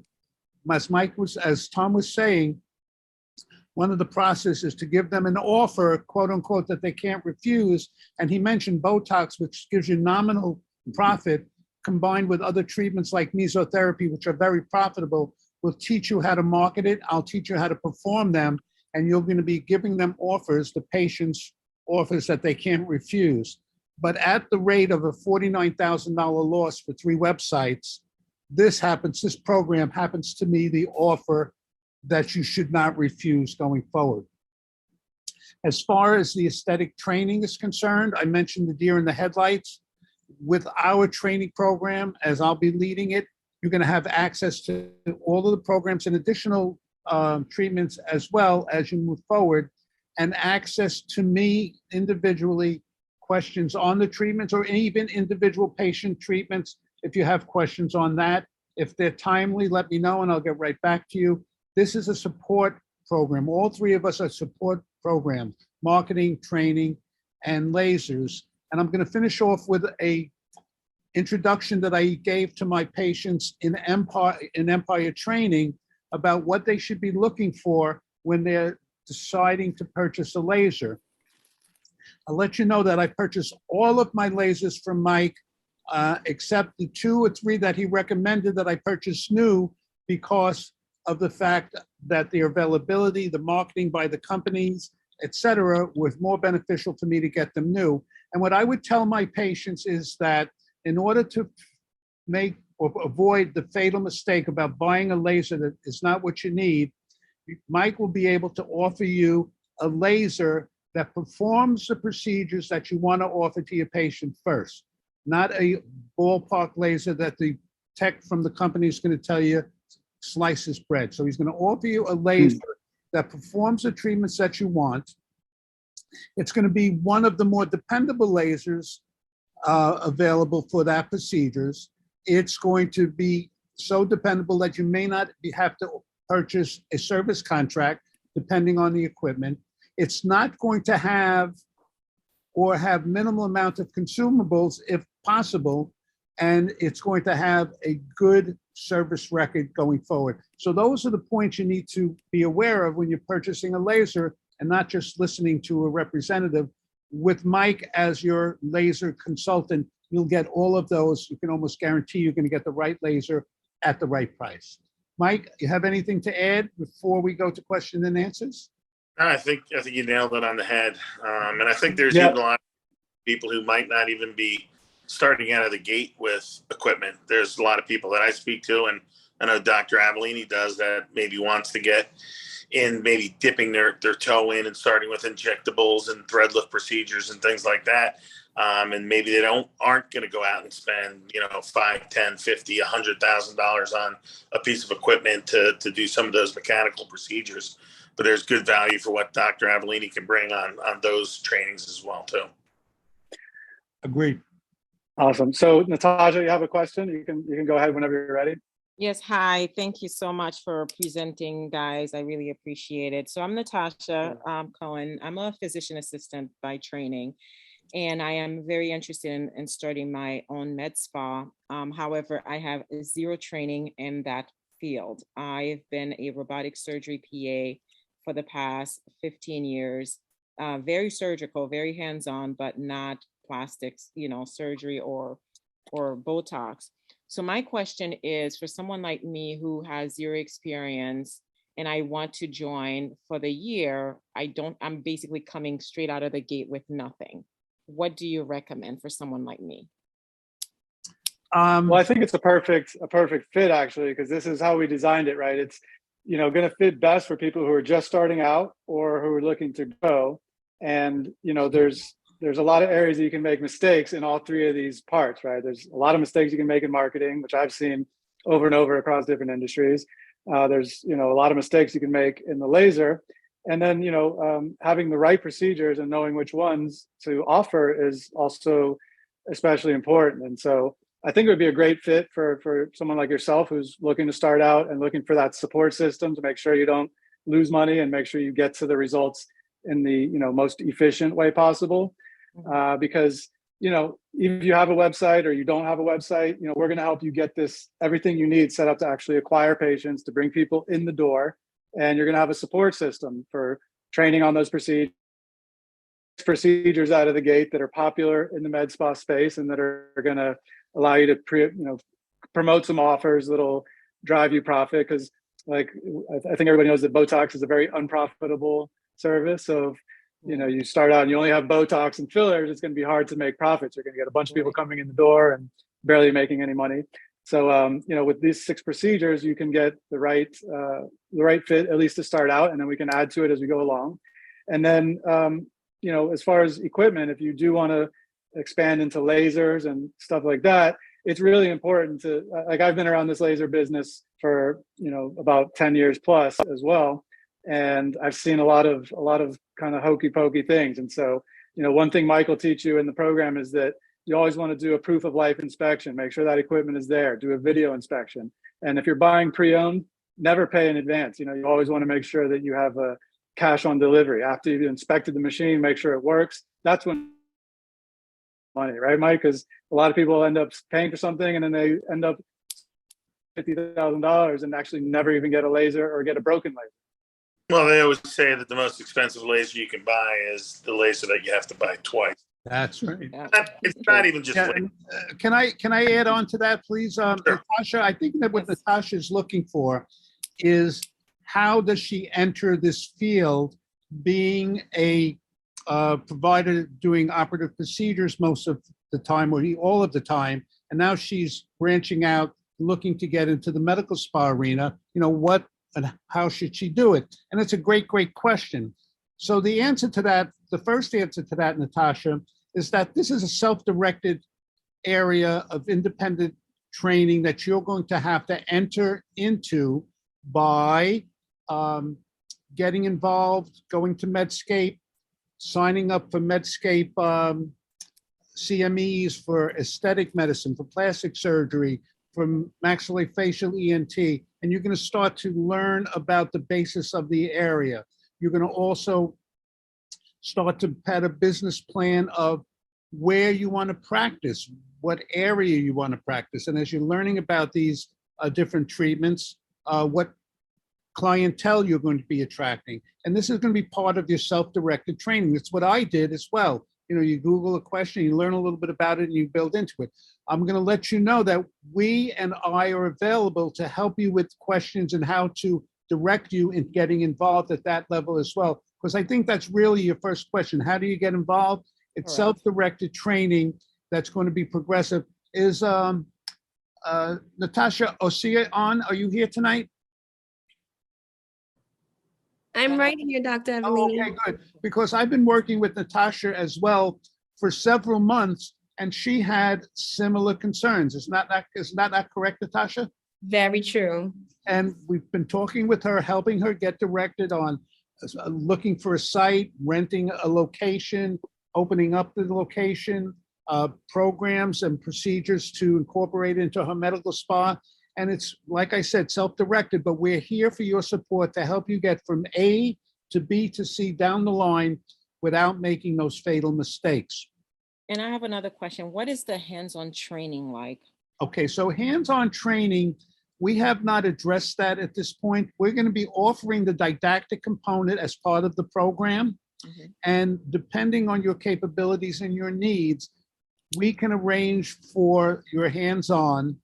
as Tom was saying, one of the processes to give them an offer, quote unquote, that they can't refuse. And he mentioned Botox, which gives you nominal profit, combined with other treatments like mesotherapy, which are very profitable. We'll teach you how to market it. I'll teach you how to perform them. And you're going to be giving them offers, the patients offers that they can't refuse. But at the rate of a $49,000 loss for 3 websites, this program happens to me the offer that you should not refuse going forward. As far as the aesthetic training is concerned, I mentioned the deer in the headlights. With our training program, as I'll be leading it, you're going to have access to all of the programs and additional treatments as well as you move forward, and access to me individually questions on the treatments or even individual patient treatments. If you have questions on that, if they're timely, let me know and I'll get right back to you. This is a support program. All three of us are support programs: marketing, training, and lasers. And I'm going to finish off with a introduction that I gave to my patients in Empire training about what they should be looking for when they're deciding to purchase a laser. I'll let you know that I purchased all of my lasers from Mike, except the 2 or 3 that he recommended that I purchased new, because of the fact that the availability, the marketing by the companies, etc., was more beneficial to me to get them new. And what I would tell my patients is that in order to make or avoid the fatal mistake about buying a laser that is not what you need, Mike will be able to offer you a laser that performs the procedures that you want to offer to your patient first, not a ballpark laser that the tech from the company is going to tell you slices bread. So he's going to offer you a laser that performs the treatments that you want. It's going to be one of the more dependable lasers available for that procedures. It's going to be so dependable that you may not have to purchase a service contract depending on the equipment. It's not going to have or have minimal amount of consumables if possible, and it's going to have a good service record going forward. So those are the points you need to be aware of when you're purchasing a laser and not just listening to a representative. With Mike as your laser consultant, you'll get all of those. You can almost guarantee you're going to get the right laser at the right price. Mike, you have anything to add before we go to question and answers? I think you nailed it on the head. And I think there's even a lot of people who might not even be starting out of the gate with equipment. There's a lot of people that I speak to, and I know Dr. Avellini does, that maybe wants to get in, maybe dipping their toe in and starting with injectables and thread lift procedures and things like that. And maybe they aren't going to go out and spend, $5, $10, $50, $100,000 on a piece of equipment to do some of those mechanical procedures. But there's good value for what Dr. Avellini can bring on those trainings as well, too. Agreed. Awesome. So Natasha, you have a question? You can go ahead whenever you're ready. Yes, hi. Thank you so much for presenting, guys. I really appreciate it. So I'm Natasha Cohen. I'm a physician assistant by training, and I am very interested in starting my own med spa. However, I have zero training in that field. I've been a robotic surgery PA for the past 15 years, very surgical, very hands-on, but not plastics, surgery or Botox. So my question is, for someone like me who has zero experience and I want to join for the year, I'm basically coming straight out of the gate with nothing. What do you recommend for someone like me? Well, I think it's a perfect fit, actually, because this is how we designed it, right? It's, going to fit best for people who are just starting out or who are looking to grow. And, there's a lot of areas that you can make mistakes in all three of these parts, right? There's a lot of mistakes you can make in marketing, which I've seen over and over across different industries. There's, a lot of mistakes you can make in the laser. And then, having the right procedures and knowing which ones to offer is also especially important. And so I think it would be a great fit for someone like yourself who's looking to start out and looking for that support system to make sure you don't lose money and make sure you get to the results in the most efficient way possible. Because if you have a website or you don't have a website, we're going to help you get everything you need set up to actually acquire patients, to bring people in the door, and you're going to have a support system for training on those procedures out of the gate that are popular in the med spa space and that are going to allow you to promote some offers that'll drive you profit. Because I think everybody knows that Botox is a very unprofitable service. So if you start out and you only have Botox and fillers, it's going to be hard to make profits. You're going to get a bunch of people coming in the door and barely making any money. So with these 6 procedures, you can get the right fit, at least to start out, and then we can add to it as we go along. And then as far as equipment, if you do want to expand into lasers and stuff like that, it's really important to, I've been around this laser business for about 10 years plus as well. And I've seen a lot of kind of hokey pokey things. And so, one thing Mike will teach you in the program is that you always want to do a proof of life inspection, make sure that equipment is there, do a video inspection. And if you're buying pre-owned, never pay in advance. You always want to make sure that you have a cash on delivery. After you've inspected the machine, make sure it works. That's when money, right, Mike? Because a lot of people end up paying for something and then they end up $50,000 and actually never even get a laser or get a broken laser. Well, they always say that the most expensive laser you can buy is the laser that you have to buy twice. That's right. It's not even just Yeah, can I add on to that, please? Sure. Natasha, I think that what Natasha is looking for is how does she enter this field being a provider doing operative procedures most of the time or all of the time, and now she's branching out, looking to get into the medical spa arena. What and how should she do it? And it's a great question. So the answer to that, the first answer to that, Natasha, is that this is a self-directed area of independent training that you're going to have to enter into by getting involved, going to Medscape, signing up for Medscape CMEs for aesthetic medicine, for plastic surgery, for maxillofacial ENT, and you're going to start to learn about the basis of the area. You're going to also start to pad a business plan of where you want to practice, what area you want to practice. And as you're learning about these different treatments, what clientele you're going to be attracting. And this is going to be part of your self-directed training. It's what I did as well. You Google a question, you learn a little bit about it, and you build into it. I'm going to let you know that we and I are available to help you with questions and how to direct you in getting involved at that level as well. Because I think that's really your first question. How do you get involved? It's Correct. Self-directed training that's going to be progressive. Is Natasha Osia on? Are you here tonight? I'm right here, Dr. Avellini. Okay, good. Because I've been working with Natasha as well for several months, and she had similar concerns. Isn't that correct, Natasha? Very true. And we've been talking with her, helping her get directed on looking for a site, renting a location, opening up the location, programs and procedures to incorporate into her medical spa. And it's, like I said, self-directed, but we're here for your support to help you get from A to B to C down the line without making those fatal mistakes. And I have another question. What is the hands-on training like? Okay, so hands-on training, we have not addressed that at this point. We're going to be offering the didactic component as part of the program. Mhm. And depending on your capabilities and your needs, we can arrange for your hands-on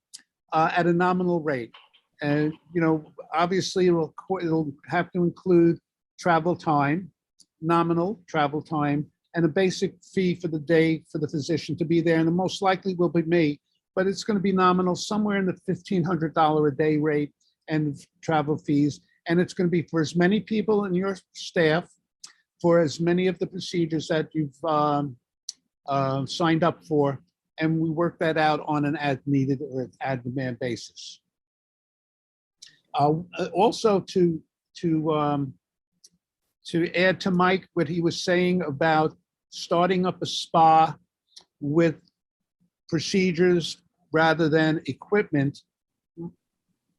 at a nominal rate. And, obviously it'll have to include travel time, nominal travel time, and a basic fee for the day for the physician to be there. And the most likely will be me, but it's going to be nominal, somewhere in the $1,500 a day rate and travel fees. And it's going to be for as many people in your staff, for as many of the procedures that you've signed up for. And we work that out on an as-needed or ad-demand basis. Also, to add to Mike what he was saying about starting up a spa with procedures rather than equipment,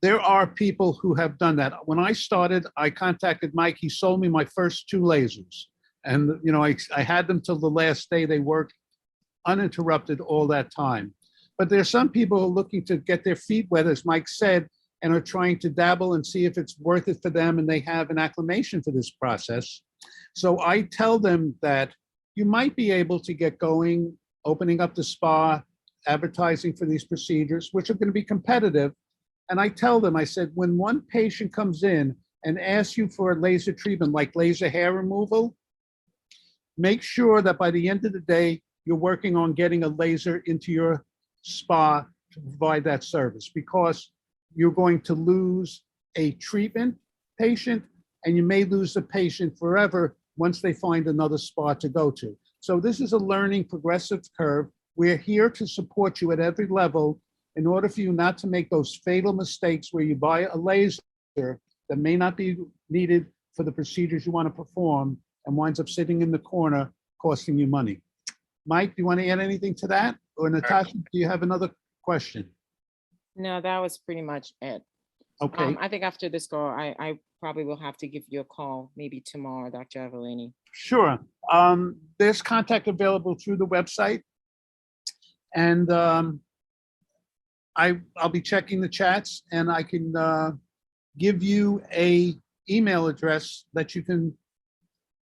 there are people who have done that. When I started, I contacted Mike. He sold me my first 2 lasers, and I had them till the last day. They worked uninterrupted all that time. But there's some people who are looking to get their feet wet, as Mike said, and are trying to dabble and see if it's worth it for them, and they have an acclimation for this process. So I tell them that you might be able to get going, opening up the spa, advertising for these procedures, which are going to be competitive. And I tell them, I said, when one patient comes in and asks you for a laser treatment, like laser hair removal, make sure that by the end of the day, you're working on getting a laser into your spa to provide that service, because you're going to lose a treatment patient, and you may lose the patient forever once they find another spa to go to. So this is a learning progressive curve. We're here to support you at every level in order for you not to make those fatal mistakes where you buy a laser that may not be needed for the procedures you want to perform and winds up sitting in the corner costing you money. Mike, do you want to add anything to that? Or Natasha, do you have another question? No, that was pretty much it. Okay, I think after this call, I probably will have to give you a call maybe tomorrow, Dr. Avellini. sure. There's contact available through the website. And I'll be checking the chats, and I can give you a email address that you can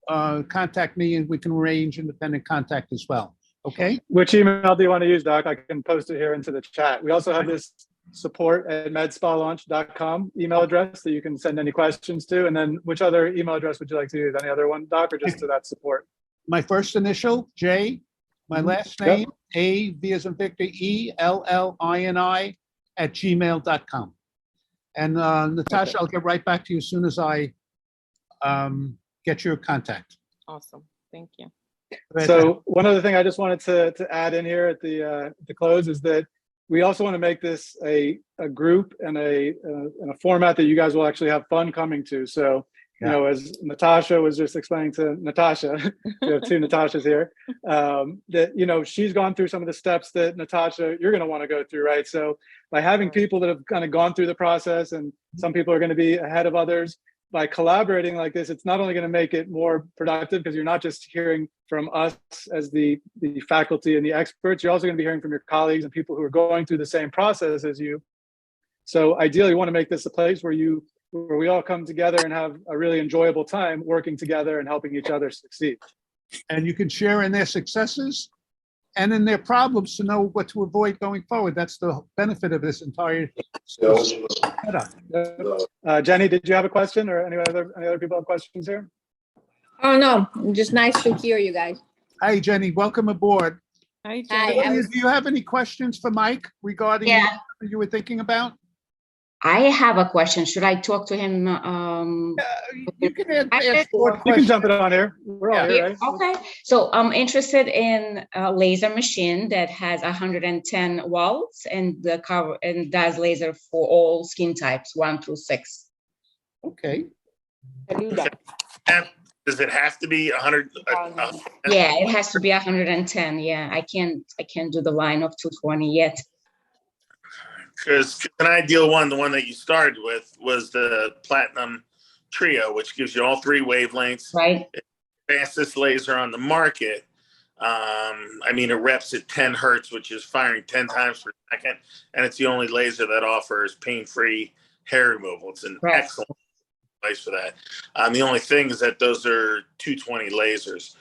contact me, and we can arrange independent contact as well. Okay? Which email do you want to use, Doc? I can post it here into the chat. We also have this support@medspalaunch.com email address that you can send any questions to. And then which other email address would you like to use? Any other one, Doc, or just to that support? My first initial, J, my last Yep. name, A, V as in Victor, E, LLINI @gmail.com. And Natasha, I'll get right back to you as soon as I get your contact. Awesome. Thank you. So one other thing I just wanted to add in here at the close is that we also want to make this a group and a format that you guys will actually have fun coming to. So, you know, as Natasha was just explaining to Natasha, we have two Natashas here, that, you know, she's gone through some of the steps that Natasha, you're going to want to go through, right? So by having people that have kind of gone through the process, and some people are going to be ahead of others, by collaborating like this, it's not only going to make it more productive, because you're not just hearing from us as the faculty and the experts, you're also going to be hearing from your colleagues and people who are going through the same process as you. So ideally, you want to make this a place where we all come together and have a really enjoyable time working together and helping each other succeed. And you can share in their successes and in their problems to know what to avoid going forward. That's the benefit of this entire setup. Jenny, did you have a question, or any other people have questions here? Oh, no, just nice to hear you guys. Hi, Jenny. Welcome aboard. Hi, Hi, Jenny. Do you have any questions for Mike regarding Yeah. what you were thinking about? I have a question. Should I talk to him? You can ask I- short You can questions. jump it on here. We're all here, right? Okay, so I'm interested in a laser machine that has 110 volts and the cover and does laser for all skin types, 1 through 6. Okay. I do that. And does it have to be 100? Yeah, it has to be 110. Yeah, I can't do the line of 220 yet. Because an ideal one, the one that you started with, was the Platinum Trio, which gives you all 3 wavelengths. Right? Fastest laser on the market. I mean, it reps at 10 hertz, which is firing 10 times per second, and it's the only laser that offers pain-free hair removal. It's an Right. excellent place for that. The only thing is that those are 220 lasers.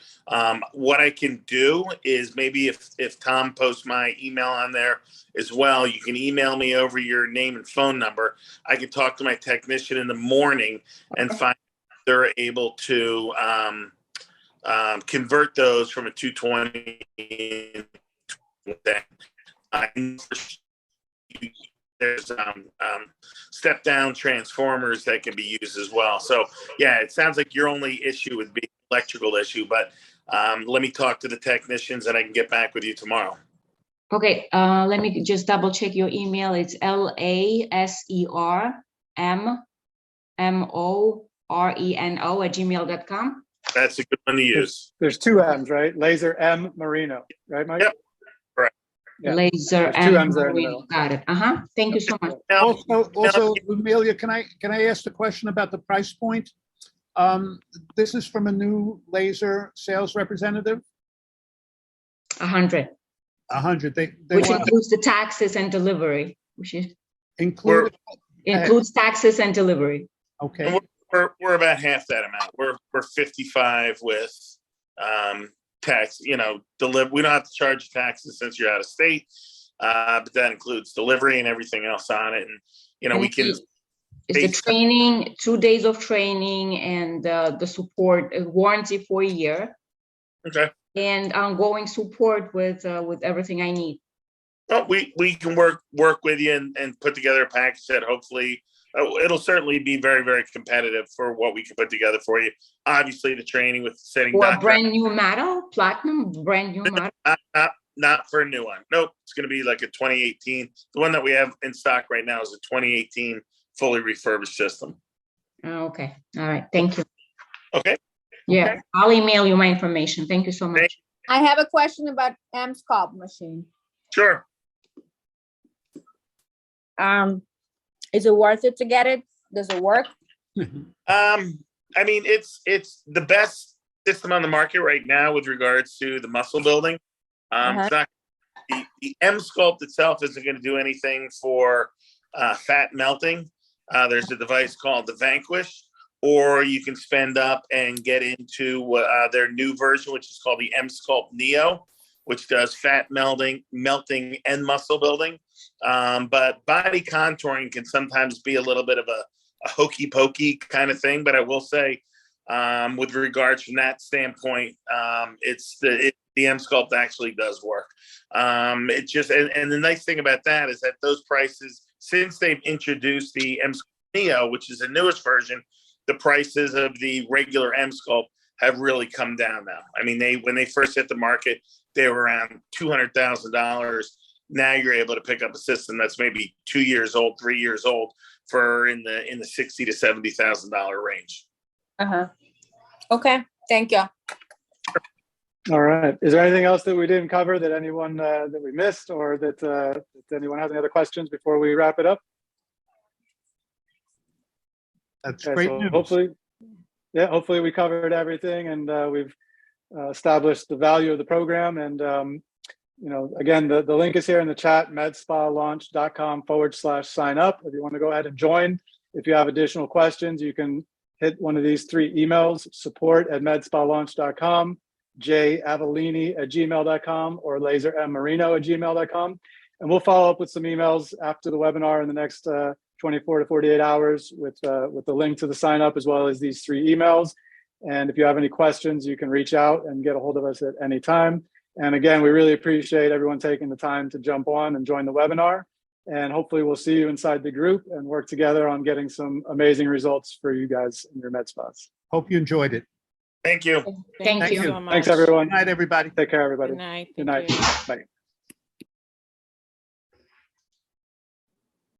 What I can do is maybe if Tom posts my email on there as well, you can email me over your name and phone number. I can talk to my technician in the morning and find if they're able to convert those from a 220. There's step down transformers that can be used as well. So yeah, it sounds like your only issue would be electrical issue, but let me talk to the technicians and I can get back with you tomorrow. Okay, let me just double check your email. It's lasermoreno@gmail.com. That's a good one to use. There's 2 M's, right? Laser M Marino, right, Mike? Yep. Yeah. Laser There's 2 M's and there in the middle. got it. Thank you so much. Also, Amelia, can I ask the question about the price point? This is from a new laser sales representative. 100, 100. They which want includes the taxes and delivery, which is include. includes taxes and delivery. Okay. We're about half that amount. We're 55 with tax. You know, we don't have to charge taxes since you're out of state, but that includes delivery and everything else on it. And you know, And we can. It's the training, 2 days of training, and the support, warranty for a year, Okay. and ongoing support with everything I need. Well, we can work with you and put together a package that hopefully it'll certainly be very, very competitive for what we can put together for you. Obviously, the training with setting For a doctor, brand new model, platinum, brand new model. not for a new one. Nope, it's going to be like a 2018. The one that we have in stock right now is a 2018 fully refurbished system. Okay, all right, thank you. Okay. Yeah, I'll email you my information. Thank you so much. I have a question about MSCOP machine. Sure. Is it worth it to get it? Does it work? I mean, it's the best system on the market right now with regards to the muscle building. It's not, the M Sculpt itself isn't going to do anything for fat melting. There's a device called the Vanquish, or you can spend up and get into their new version, which is called the M Sculpt Neo, which does fat melting, and muscle building. But body contouring can sometimes be a little bit of a hokey pokey kind of thing. But I will say, with regards from that standpoint, the M Sculpt actually does work. It just, and the nice thing about that is that those prices, since they've introduced the M Sculpt Neo, which is the newest version, the prices of the regular M Sculpt have really come down now. I mean, when they first hit the market, they were around $200,000. Now you're able to pick up a system that's maybe 2 years old, 3 years old for in the $60,000 to $70,000 range. Okay, thank you. All right. Is there anything else that we didn't cover that anyone that we missed, or that anyone has any other questions before we wrap it up? That's Okay, great so news. hopefully we covered everything, and we've established the value of the program. And again, the link is here in the chat, medspalaunch.com/sign up. If you want to go ahead and join, if you have additional questions, you can hit one of these 3 emails: support@medspalaunch.com, javellini@gmail.com, or lasermmarino@gmail.com. And we'll follow up with some emails after the webinar in the next 24 to 48 hours with the link to the sign up, as well as these 3 emails. And if you have any questions, you can reach out and get a hold of us at any time. And again, we really appreciate everyone taking the time to jump on and join the webinar. And hopefully we'll see you inside the group and work together on getting some amazing results for you guys in your med spas. Hope you enjoyed it. Thank you. Thank you. so much. Thanks, everyone. Good night, everybody. Take care, everybody. Good night. Good Thank night. you. Bye.